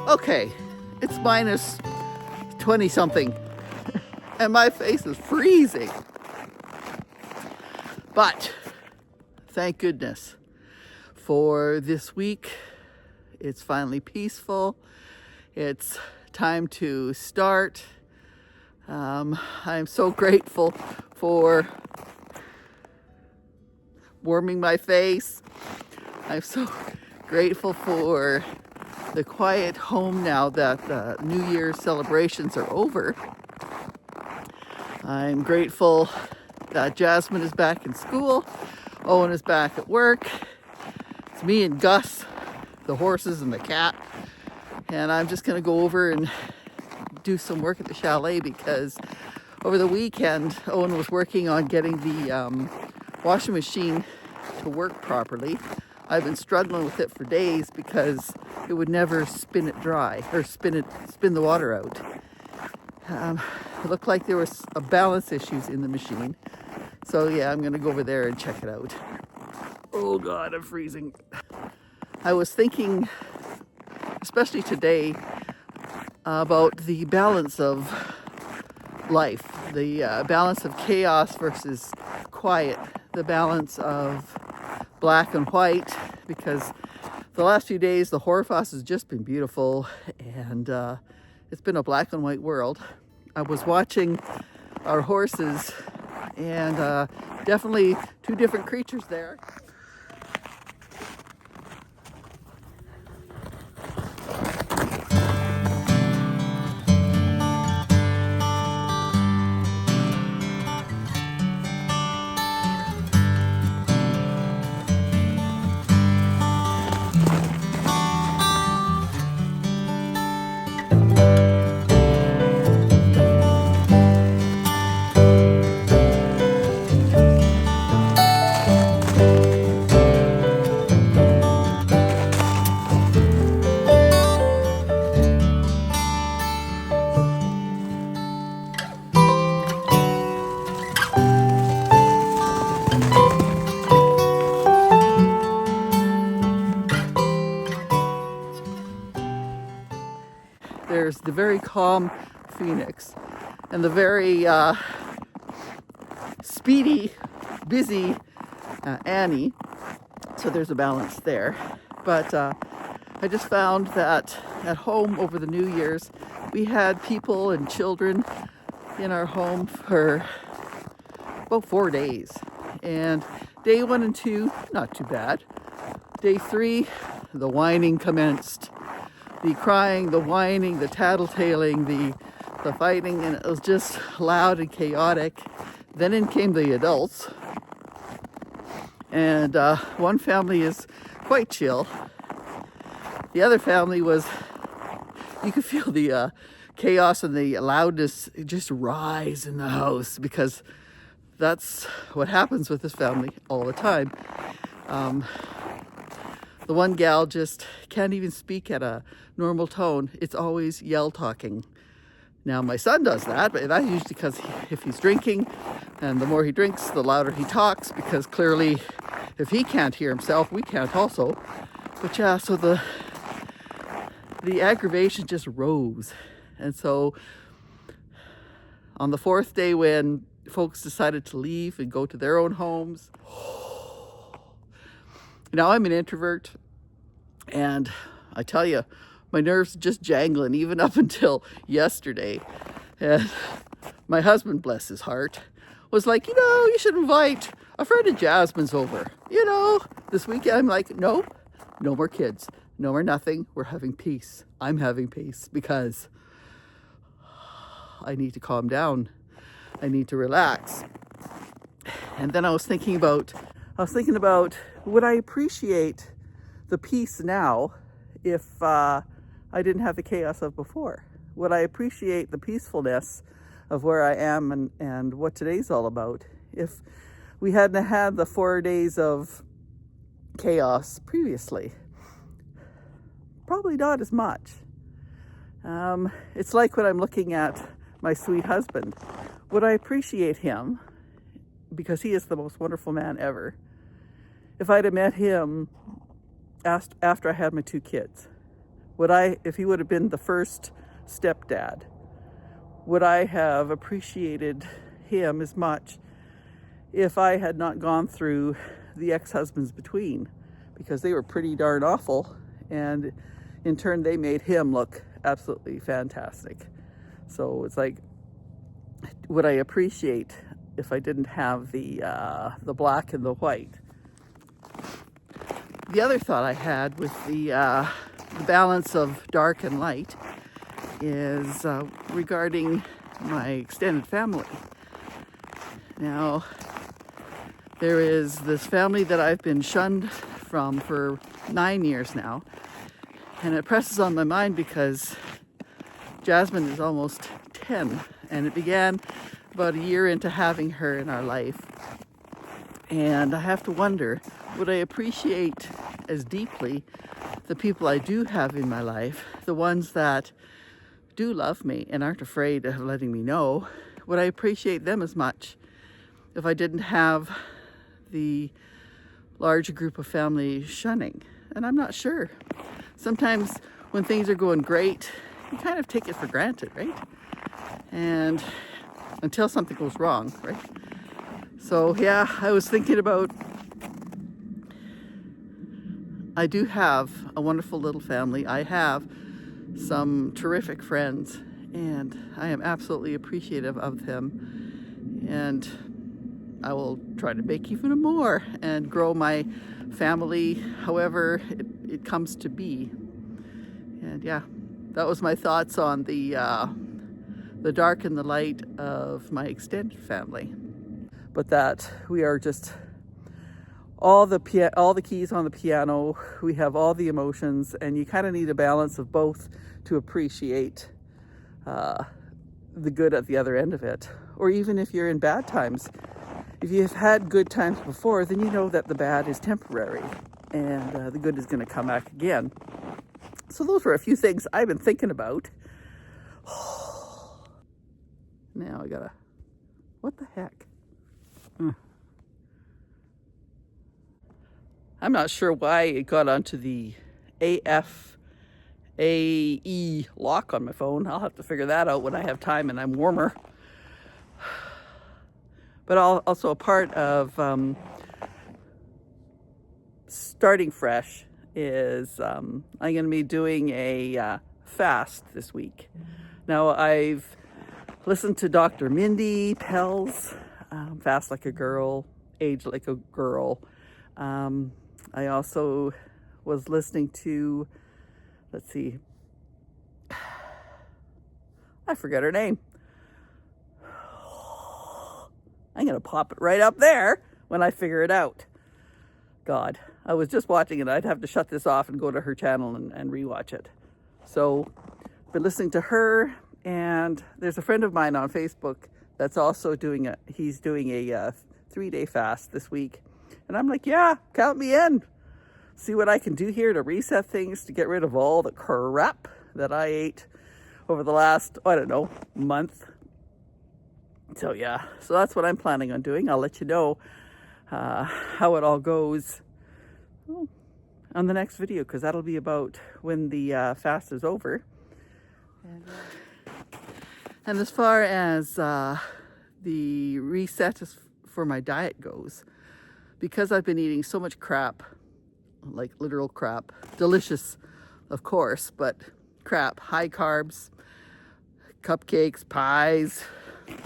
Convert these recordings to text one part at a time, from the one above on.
Okay, it's minus 20 something and my face is freezing. But thank goodness for this week. It's finally peaceful. It's time to start. I'm so grateful for warming my face. I'm so grateful for the quiet home now that the New Year's celebrations are over. I'm grateful that Jasmine is back in school. Owen is back at work. It's me and Gus, the horses and the cat. And I'm just gonna go over and do some work at the chalet because over the weekend, Owen was working on getting the washing machine to work properly. I've been struggling with it for days because it would never spin it dry or spin the water out. It looked like there was a balance issues in the machine. So yeah, I'm gonna go over there and check it out. Oh God, I'm freezing. I was thinking, especially today, about the balance of life, the balance of chaos versus quiet, the balance of black and white, because the last few days the hoarfrost has just been beautiful and it's been a black and white world. I was watching our horses and definitely two different creatures there. There's the very calm Phoenix and the very speedy, busy Annie. So there's a balance there. But I just found that at home over the New Year's, we had people and children in our home for about 4 days. And day 1 and 2, not too bad. Day 3, the whining commenced. The crying, the whining, the tattletaling, the fighting, and it was just loud and chaotic. Then in came the adults. And one family is quite chill. The other family was, you could feel the chaos and the loudness just rise in the house because that's what happens with this family all the time. The one gal just can't even speak at a normal tone. It's always yell talking. Now my son does that, but that's usually because if he's drinking, and the more he drinks, the louder he talks, because clearly if he can't hear himself, we can't also. But yeah, so the aggravation just rose. And so on the 4th day when folks decided to leave and go to their own homes, now I'm an introvert, and I tell you, my nerves just jangling even up until yesterday. And my husband, bless his heart, was like, you should invite a friend of Jasmine's over. This weekend. I'm like, no more kids, no more nothing. We're having peace. I'm having peace because I need to calm down. I need to relax. And then I was thinking about, would I appreciate the peace now if I didn't have the chaos of before? Would I appreciate the peacefulness of where I am and what today's all about if we hadn't had the 4 days of chaos previously? Probably not as much. It's like when I'm looking at my sweet husband. Would I appreciate him, because he is the most wonderful man ever, if I'd have met him after I had my 2 kids? if he would have been the first stepdad, would I have appreciated him as much if I had not gone through the ex-husbands between? Because they were pretty darn awful, and in turn they made him look absolutely fantastic. So it's like, would I appreciate if I didn't have the black and the white? The other thought I had with the balance of dark and light is regarding my extended family. Now, there is this family that I've been shunned from for 9 years now, and it presses on my mind because Jasmine is almost 10, and it began about a year into having her in our life. And I have to wonder, would I appreciate as deeply the people I do have in my life, the ones that do love me and aren't afraid of letting me know? Would I appreciate them as much if I didn't have the larger group of family shunning? And I'm not sure. Sometimes when things are going great, you kind of take it for granted, right? And until something goes wrong, right? So yeah, I was thinking about, I do have a wonderful little family. I have some terrific friends, and I am absolutely appreciative of them. And I will try to make even more and grow my family however it comes to be. And yeah, that was my thoughts on the dark and the light of my extended family. But that we are just all the keys on the piano. We have all the emotions, and you kind of need a balance of both to appreciate the good at the other end of it. Or even if you're in bad times, if you've had good times before, then you know that the bad is temporary and the good is going to come back again. So those were a few things I've been thinking about. Now I gotta, what the heck? I'm not sure why it got onto the AFAE lock on my phone. I'll have to figure that out when I have time and I'm warmer. But also a part of starting fresh is I'm going to be doing a fast this week. Now, I've listened to Dr. Mindy Pell's Fast Like a Girl, Age Like a Girl. I also was listening to, let's see, I forget her name. I'm going to pop it right up there when I figure it out. God, I was just watching it. I'd have to shut this off and go to her channel and rewatch it. So, been listening to her, and there's a friend of mine on Facebook that's also doing a 3-day fast this week. And I'm like, yeah, count me in. See what I can do here to reset things, to get rid of all the crap that I ate over the last, I don't know, month. So yeah, so that's what I'm planning on doing. I'll let you know how it all goes on the next video, because that'll be about when the fast is over. And as far as the reset for my diet goes, because I've been eating so much crap, like literal crap, delicious of course, but crap, high carbs, cupcakes, pies,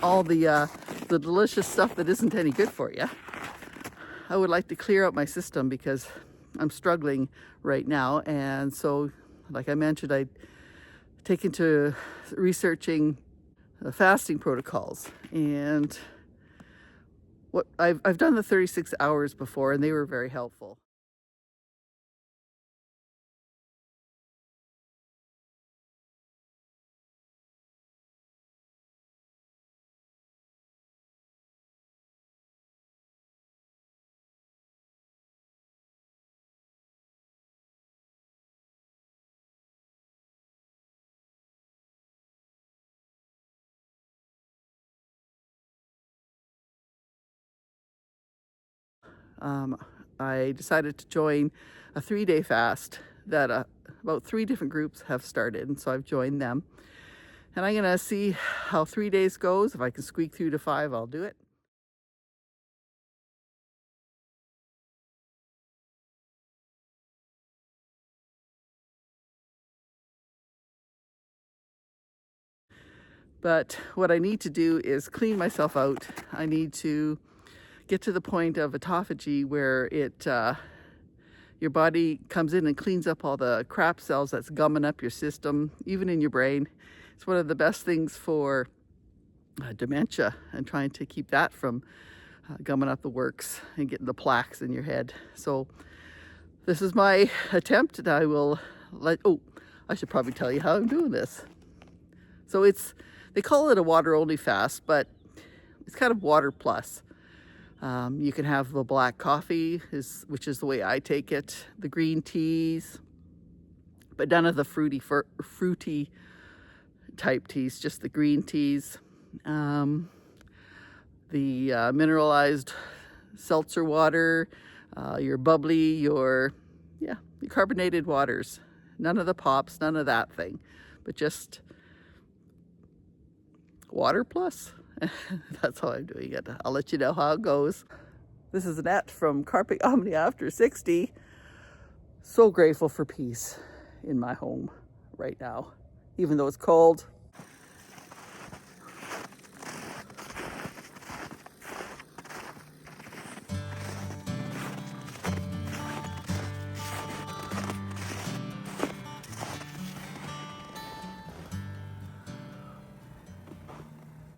all the delicious stuff that isn't any good for you. I would like to clear out my system because I'm struggling right now. And so, like I mentioned, I taken to researching fasting protocols, and what I've done the 36 hours before, and they were very helpful. I decided to join a 3-day fast that about 3 different groups have started, and so I've joined them. And I'm gonna see how 3 days goes. If I can squeak through to 5, I'll do it. But what I need to do is clean myself out. I need to get to the point of autophagy where your body comes in and cleans up all the crap cells that's gumming up your system, even in your brain. It's one of the best things for dementia and trying to keep that from gumming up the works and getting the plaques in your head. So this is my attempt, and I will I should probably tell you how I'm doing this. So they call it a water only fast, but it's kind of water plus. You can have the black coffee, which is the way I take it, the green teas, but none of the fruity type teas, just the green teas, the mineralized seltzer water, your bubbly, your carbonated waters. None of the pops, none of that thing, but just water plus. That's how I'm doing it. I'll let you know how it goes. This is Annette from Carpe Omnia after 60. So grateful for peace in my home right now. Even though it's cold,